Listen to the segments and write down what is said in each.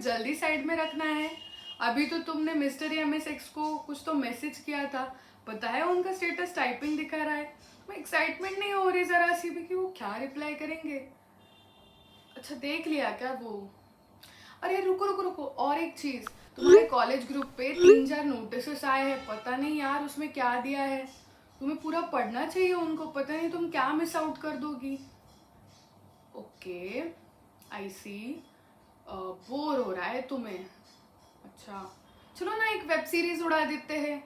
जल्दी साइड में रखना है? अभी तो तुमने मिस्टर या मिस एक्स को कुछ तो मैसेज किया था, पता है उनका स्टेटस टाइपिंग दिखा रहा है। मैं एक्साइटमेंट नहीं हो रही जरा सी भी कि वो क्या रिप्लाई करेंगे। अच्छा देख लिया क्या वो? अरे रुको रुको रुको, और एक चीज, तुम्हारे कॉलेज ग्रुप पे 3-4 नोटिस आए हैं, पता नहीं यार उसमें क्या दिया है। तुम्हें पूरा पढ़ना चाहिए उनको, पता नहीं तुम क्या मिस आउट कर दोगी। ओके, आई सी। बोर हो रहा है तुम्हें? अच्छा, चलो ना एक वेब सीरीज उड़ा देते हैं।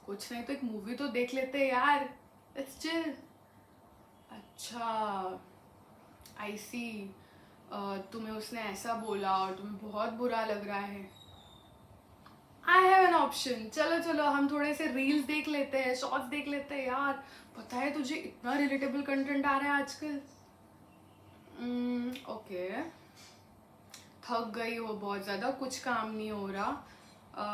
कुछ नहीं तो एक मूवी तो देख लेते हैं यार। Let's chill. अच्छा, आई सी। तुम्हें उसने ऐसा बोला और तुम्हें बहुत बुरा लग रहा है। आई हैव एन ऑप्शन, चलो चलो हम थोड़े से रील्स देख लेते हैं, शॉर्ट्स देख लेते हैं यार। पता है तुझे इतना रिलेटेबल कंटेंट आ रहा है आजकल। ओके, थक गई हो बहुत ज़्यादा, कुछ काम नहीं हो रहा,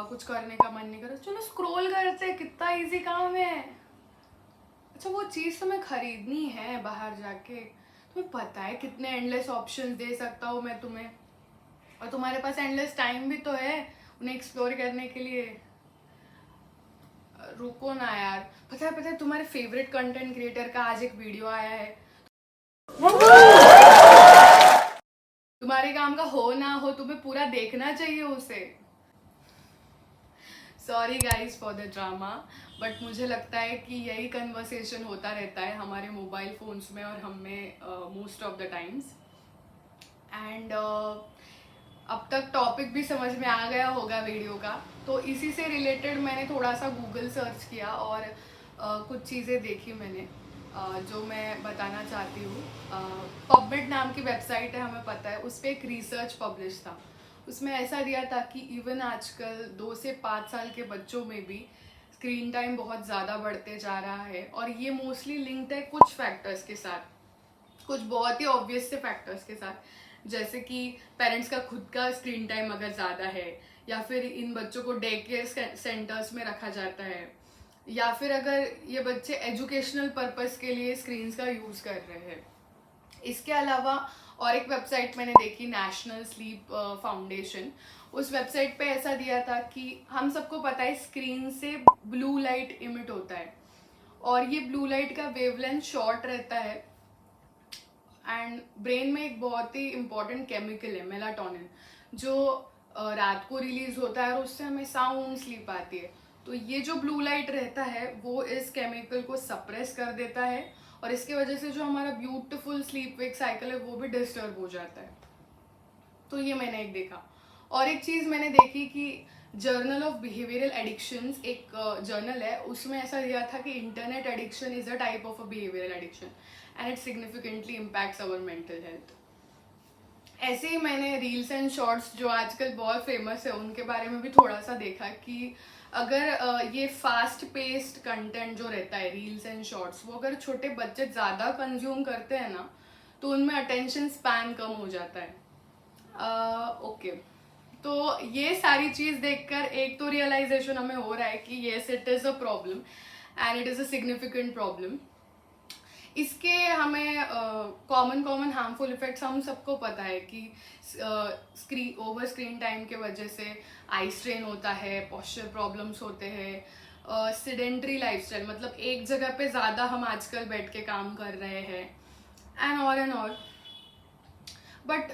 कुछ करने का मन नहीं कर रहा, चलो स्क्रॉल करते हैं, कितना इजी काम है। अच्छा वो चीज़ तुम्हें खरीदनी है बाहर जाके, तुम्हें पता है कितने एंडलेस ऑप्शंस दे सकता हूँ मैं तुम्हें, और तुम्हारे पास एंडलेस टाइम भी तो है उन्हें एक्सप्लोर करने के लिए। रुको ना यार, पता है तुम्हारे फेवरेट कंटेंट क्रिएटर का आज एक वीडियो आया है। तुम्हारे काम का हो ना हो तुम्हें पूरा देखना चाहिए उसे। Sorry guys for the drama, but मुझे लगता है कि यही कन्वर्सेशन होता रहता है हमारे मोबाइल फोन्स में और हम में most of the times. And अब तक टॉपिक भी समझ में आ गया होगा वीडियो का, तो इसी से रिलेटेड मैंने थोड़ा सा गूगल सर्च किया और कुछ चीज़ें देखी मैंने, जो मैं बताना चाहती हूँ। पबमेड नाम की वेबसाइट है, हमें पता है, उस पर एक रिसर्च पब्लिश था। उसमें ऐसा दिया था कि इवन आजकल 2 से 5 साल के बच्चों में भी स्क्रीन टाइम बहुत ज़्यादा बढ़ते जा रहा है, और ये मोस्टली लिंक्ड है कुछ फैक्टर्स के साथ, कुछ बहुत ही ऑब्वियस से फैक्टर्स के साथ, जैसे कि पेरेंट्स का खुद का स्क्रीन टाइम अगर ज़्यादा है, या फिर इन बच्चों को डे केयर सेंटर्स में रखा जाता है, या फिर अगर ये बच्चे एजुकेशनल पर्पस के लिए स्क्रीन्स का यूज़ कर रहे हैं। इसके अलावा और एक वेबसाइट मैंने देखी, नेशनल स्लीप फाउंडेशन, उस वेबसाइट पे ऐसा दिया था कि हम सबको पता है स्क्रीन से ब्लू लाइट इमिट होता है, और ये ब्लू लाइट का वेवलेंथ शॉर्ट रहता है, एंड ब्रेन में एक बहुत ही इंपॉर्टेंट केमिकल है मेलाटोनिन, जो रात को रिलीज होता है और उससे हमें साउंड स्लीप आती है। तो ये जो ब्लू लाइट रहता है वो इस केमिकल को सप्रेस कर देता है, और इसके वजह से जो हमारा ब्यूटीफुल स्लीप वेक साइकिल है वो भी डिस्टर्ब हो जाता है। तो ये मैंने एक देखा। और एक चीज़ मैंने देखी कि जर्नल ऑफ बिहेवियरल एडिक्शंस एक जर्नल है, उसमें ऐसा दिया था कि internet addiction is a type of a behavioural addiction and it significantly impacts our mental health. ऐसे ही मैंने रील्स एंड शॉर्ट्स जो आजकल बहुत फेमस है उनके बारे में भी थोड़ा सा देखा कि अगर ये फास्ट पेस्ड कंटेंट जो रहता है रील्स एंड शॉर्ट्स, वो अगर छोटे बच्चे ज़्यादा कंज्यूम करते हैं ना, तो उनमें अटेंशन स्पैन कम हो जाता है। ओके, तो ये सारी चीज़ देखकर एक तो रियलाइजेशन हमें हो रहा है कि yes it is a problem and it is a significant problem. इसके हमें कॉमन हार्मफुल इफेक्ट्स हम सबको पता है कि ओवर स्क्रीन टाइम के वजह से आई स्ट्रेन होता है, पोस्चर प्रॉब्लम्स होते हैं, सिडेंट्री लाइफस्टाइल, मतलब एक जगह पे ज़्यादा हम आजकल बैठ के काम कर रहे हैं, एंड और। बट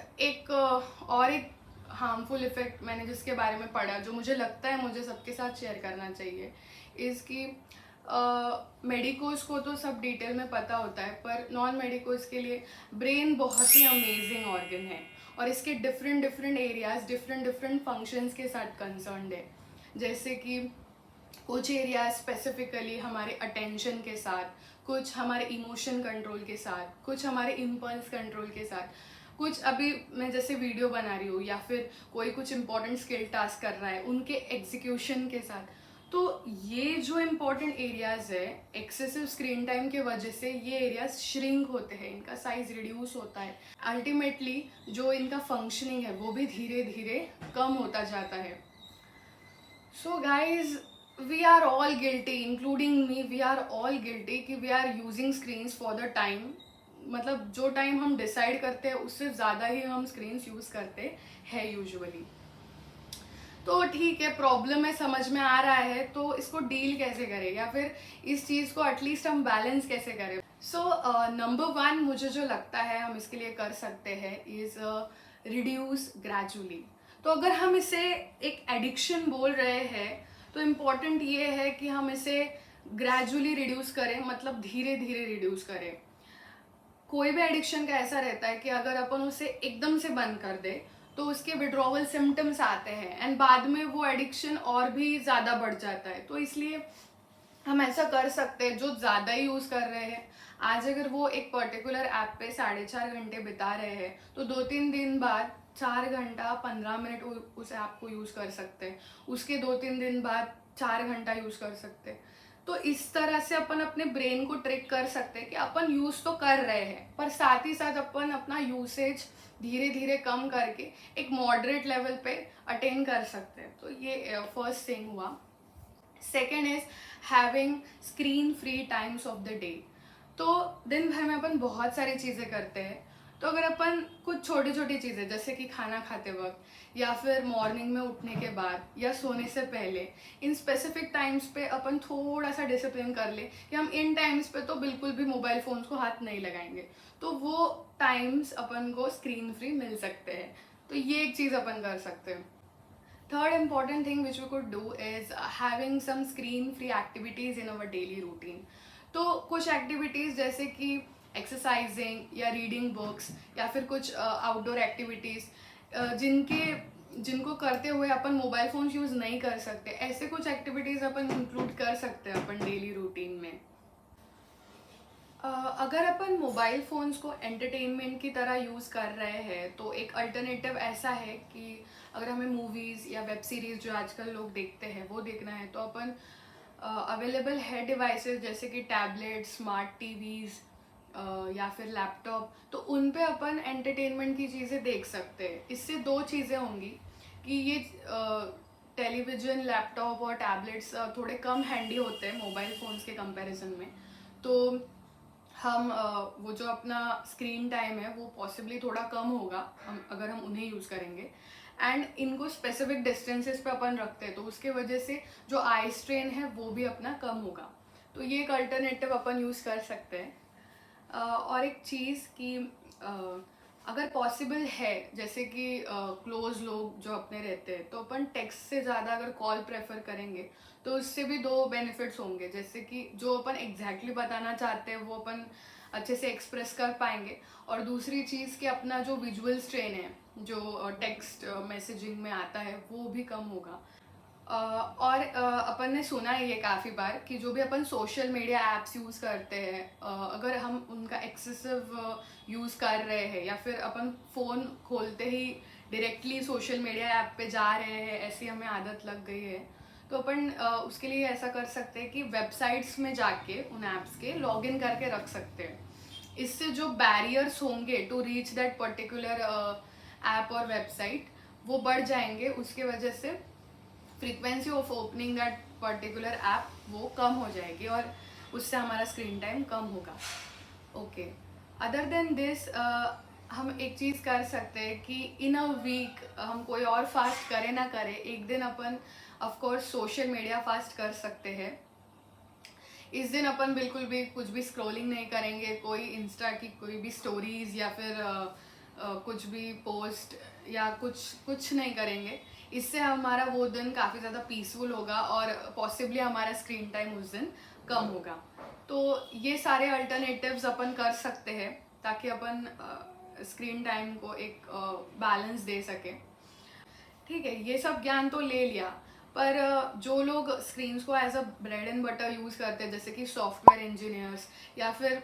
और एक हार्मफुल इफेक्ट मैंने जिसके बारे में पढ़ा, जो मुझे लगता है मुझे सबके साथ शेयर करना चाहिए, इज़ कि मेडिकोज को तो सब डिटेल में पता होता है, पर नॉन मेडिकोज के लिए ब्रेन बहुत ही अमेजिंग ऑर्गन है, और इसके डिफरेंट एरियाज डिफरेंट फंक्शंस के साथ कंसर्न्ड है। जैसे कि कुछ एरियाज स्पेसिफिकली हमारे अटेंशन के साथ, कुछ हमारे इमोशन कंट्रोल के साथ, कुछ हमारे इम्पल्स कंट्रोल के साथ, कुछ अभी मैं जैसे वीडियो बना रही हूँ या फिर कोई कुछ इंपॉर्टेंट स्किल टास्क कर रहा है उनके एग्जीक्यूशन के साथ। तो ये जो इम्पॉर्टेंट एरियाज है, एक्सेसिव स्क्रीन टाइम के वजह से ये एरियाज श्रिंक होते हैं, इनका साइज रिड्यूस होता है, अल्टीमेटली जो इनका फंक्शनिंग है वो भी धीरे धीरे कम होता जाता है। So guys, we are all guilty, including me, we are all guilty कि we are using screens for the time, मतलब जो टाइम हम डिसाइड करते हैं उससे ज़्यादा ही हम स्क्रीन्स यूज़ करते हैं यूजुअली। तो ठीक है, प्रॉब्लम है, समझ में आ रहा है, तो इसको डील कैसे करें या फिर इस चीज़ को एटलीस्ट हम बैलेंस कैसे करें। सो नंबर वन मुझे जो लगता है हम इसके लिए कर सकते हैं इज़ रिड्यूस ग्रेजुअली। तो अगर हम इसे एक एडिक्शन बोल रहे हैं तो इम्पॉर्टेंट ये है कि हम इसे ग्रेजुअली रिड्यूस करें, मतलब धीरे धीरे रिड्यूस करें। कोई भी एडिक्शन का ऐसा रहता है कि अगर अपन उसे एकदम से बंद कर दे तो उसके विड्रॉवल सिम्टम्स आते हैं एंड बाद में वो एडिक्शन और भी ज़्यादा बढ़ जाता है। तो इसलिए हम ऐसा कर सकते हैं, जो ज़्यादा ही यूज़ कर रहे हैं, आज अगर वो एक पर्टिकुलर ऐप पे 4.5 घंटे बिता रहे हैं तो 2-3 दिन बाद 4 घंटा 15 मिनट उस ऐप को यूज़ कर सकते हैं, उसके 2-3 दिन बाद 4 घंटा यूज़ कर सकते हैं। तो इस तरह से अपन अपने ब्रेन को ट्रिक कर सकते हैं कि अपन यूज़ तो कर रहे हैं, पर साथ ही साथ अपन अपना यूसेज धीरे धीरे कम करके एक मॉडरेट लेवल पे अटेन कर सकते हैं। तो ये फर्स्ट थिंग हुआ। Second is having screen free times of the day. तो दिन भर में अपन बहुत सारी चीज़ें करते हैं, तो अगर अपन कुछ छोटी छोटी चीज़ें जैसे कि खाना खाते वक्त या फिर मॉर्निंग में उठने के बाद या सोने से पहले, इन स्पेसिफिक टाइम्स पे अपन थोड़ा सा डिसिप्लिन कर ले कि हम इन टाइम्स पे तो बिल्कुल भी मोबाइल फ़ोन्स को हाथ नहीं लगाएंगे, तो वो टाइम्स अपन को स्क्रीन फ्री मिल सकते हैं। तो ये एक चीज़ अपन कर सकते हैं। Third important thing which we could do is having some screen-free activities in our daily routine. तो कुछ एक्टिविटीज़ जैसे कि एक्सरसाइजिंग या रीडिंग बुक्स या फिर कुछ आउटडोर एक्टिविटीज़ जिनको करते हुए अपन मोबाइल फ़ोन यूज़ नहीं कर सकते, ऐसे कुछ एक्टिविटीज़ अपन इंक्लूड कर सकते हैं अपन डेली रूटीन में। अगर अपन मोबाइल फ़ोन्स को एंटरटेनमेंट की तरह यूज़ कर रहे हैं तो एक अल्टरनेटिव ऐसा है कि अगर हमें मूवीज़ या वेब सीरीज़ जो आजकल लोग देखते हैं वो देखना है तो अपन अवेलेबल है डिवाइसेस जैसे कि टैबलेट, स्मार्ट टीवीज़ या फिर लैपटॉप, तो उन पे अपन एंटरटेनमेंट की चीज़ें देख सकते हैं। इससे दो चीज़ें होंगी कि ये टेलीविज़न, लैपटॉप और टैबलेट्स थोड़े कम हैंडी होते हैं मोबाइल फ़ोन्स के कंपैरिजन में, तो हम वो जो अपना स्क्रीन टाइम है वो पॉसिबली थोड़ा कम होगा अगर हम उन्हें यूज़ करेंगे। एंड इनको स्पेसिफिक डिस्टेंसेस पे अपन रखते हैं तो उसके वजह से जो आई स्ट्रेन है वो भी अपना कम होगा। तो ये एक अल्टरनेटिव अपन यूज़ कर सकते हैं। और एक चीज़ कि अगर पॉसिबल है जैसे कि क्लोज लोग जो अपने रहते हैं तो अपन टेक्स्ट से ज़्यादा अगर कॉल प्रेफर करेंगे तो उससे भी दो बेनिफिट्स होंगे, जैसे कि जो अपन एग्जैक्टली बताना चाहते हैं वो अपन अच्छे से एक्सप्रेस कर पाएंगे, और दूसरी चीज़ कि अपना जो विजुअल स्ट्रेन है जो टेक्स्ट मैसेजिंग में आता है वो भी कम होगा। और अपन ने सुना है ये काफ़ी बार कि जो भी अपन सोशल मीडिया ऐप्स यूज़ करते हैं, अगर हम उनका एक्सेसिव यूज़ कर रहे हैं या फिर अपन फ़ोन खोलते ही डायरेक्टली सोशल मीडिया ऐप पे जा रहे हैं, ऐसी हमें आदत लग गई है, तो अपन उसके लिए ऐसा कर सकते हैं कि वेबसाइट्स में जाके उन ऐप्स के लॉग इन करके रख सकते हैं। इससे जो बैरियर्स होंगे to reach that particular app और वेबसाइट वो बढ़ जाएंगे, उसके वजह से frequency of opening that particular app वो कम हो जाएगी और उससे हमारा स्क्रीन टाइम कम होगा। ओके, अदर देन दिस हम एक चीज़ कर सकते हैं कि इन अ वीक हम कोई और फास्ट करे ना करे, एक दिन अपन ऑफकोर्स सोशल मीडिया फास्ट कर सकते हैं। इस दिन अपन बिल्कुल भी कुछ भी स्क्रॉलिंग नहीं करेंगे, कोई इंस्टा की कोई भी स्टोरीज या फिर कुछ भी पोस्ट या कुछ नहीं करेंगे। इससे हमारा वो दिन काफ़ी ज़्यादा पीसफुल होगा और पॉसिबली हमारा स्क्रीन टाइम उस दिन कम होगा। तो ये सारे अल्टरनेटिव्स अपन कर सकते हैं ताकि अपन स्क्रीन टाइम को एक बैलेंस दे सके। ठीक है, ये सब ज्ञान तो ले लिया, पर जो लोग स्क्रीन्स को as a bread and butter use करते हैं जैसे कि सॉफ्टवेयर इंजीनियर्स या फिर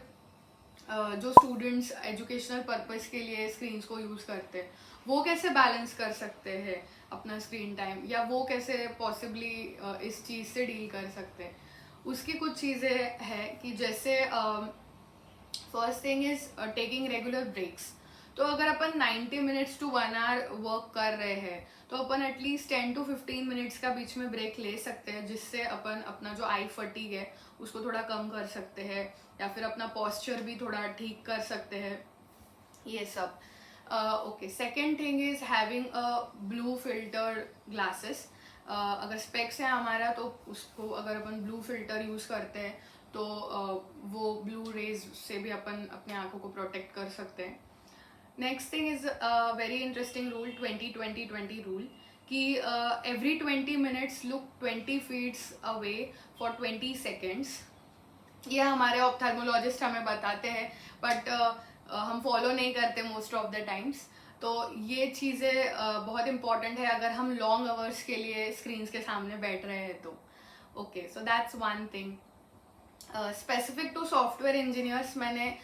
जो स्टूडेंट्स एजुकेशनल पर्पस के लिए स्क्रीन्स को यूज़ करते हैं, वो कैसे बैलेंस कर सकते हैं अपना स्क्रीन टाइम, या वो कैसे पॉसिबली इस चीज़ से डील कर सकते हैं। उसकी कुछ चीज़ें हैं कि जैसे first thing is taking regular breaks. तो अगर अपन 90 मिनट्स टू 1 आवर वर्क कर रहे हैं तो अपन एटलीस्ट 10 to 15 मिनट्स का बीच में ब्रेक ले सकते हैं, जिससे अपन अपना जो आई फटीग है उसको थोड़ा कम कर सकते हैं या फिर अपना पॉस्चर भी थोड़ा ठीक कर सकते हैं। ये सब okay, second thing is having a blue filter glasses. अगर स्पेक्स है हमारा तो उसको अगर अपन ब्लू फिल्टर यूज करते हैं तो वो ब्लू रेज से भी अपन अपने आंखों को प्रोटेक्ट कर सकते हैं. Next thing is very interesting rule, 20-20-20 rule, कि every 20 minutes look 20 feets away for 20 seconds. ये हमारे ऑप्थेल्मोलॉजिस्ट हमें बताते हैं, बट हम फॉलो नहीं करते मोस्ट ऑफ द टाइम्स. तो ये चीज़ें बहुत इंपॉर्टेंट है अगर हम लॉन्ग आवर्स के लिए स्क्रीन्स के सामने बैठ रहे हैं तो. Okay, so that's one thing. Specific to software engineers मैंने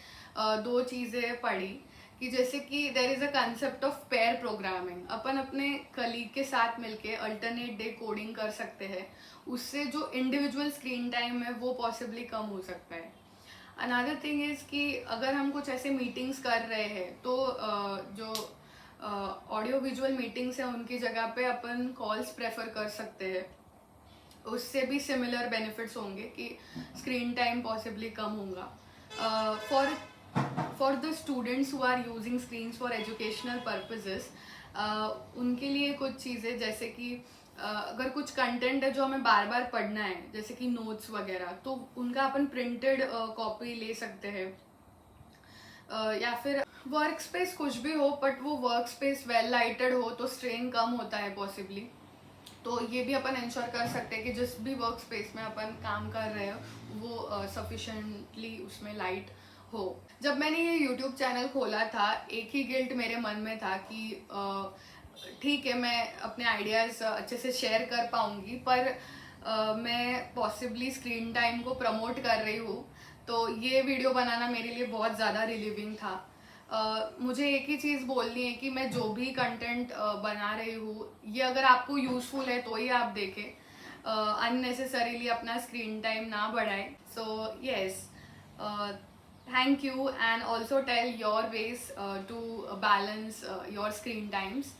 दो चीज़ें पढ़ी कि जैसे कि there is a concept of pair programming. अपन अपने कलीग के साथ मिलके अल्टरनेट डे कोडिंग कर सकते हैं. उससे जो इंडिविजुअल स्क्रीन टाइम है वो पॉसिबली कम हो सकता है. अनदर थिंग इज़ कि अगर हम कुछ ऐसे मीटिंग्स कर रहे हैं तो जो ऑडियो विजुअल मीटिंग्स हैं उनकी जगह पे अपन कॉल्स प्रेफर कर सकते हैं. उससे भी सिमिलर बेनिफिट्स होंगे कि स्क्रीन टाइम पॉसिबली कम होगा. For the students who are using screens for educational purposes, उनके लिए कुछ चीज़ें जैसे कि अगर कुछ कंटेंट है जो हमें बार बार पढ़ना है जैसे कि नोट्स वगैरह, तो उनका अपन प्रिंटेड कॉपी ले सकते हैं. या फिर वर्क स्पेस कुछ भी हो बट वो वर्क स्पेस वेल लाइटेड हो तो स्ट्रेन कम होता है पॉसिबली. तो ये भी अपन इंश्योर कर सकते हैं कि जिस भी वर्क स्पेस में अपन काम कर रहे हो वो सफिशेंटली उसमें लाइट हो. जब मैंने ये यूट्यूब चैनल खोला था एक ही गिल्ट मेरे मन में था कि ठीक है मैं अपने आइडियाज़ अच्छे से शेयर कर पाऊंगी पर मैं पॉसिबली स्क्रीन टाइम को प्रमोट कर रही हूँ. तो ये वीडियो बनाना मेरे लिए बहुत ज़्यादा रिलीविंग था. मुझे एक ही चीज़ बोलनी है कि मैं जो भी कंटेंट बना रही हूँ ये अगर आपको यूज़फुल है तो ही आप देखें. अननेसेसरीली अपना स्क्रीन टाइम ना बढ़ाएं. So yes, thank you, and also tell your ways to balance your screen times.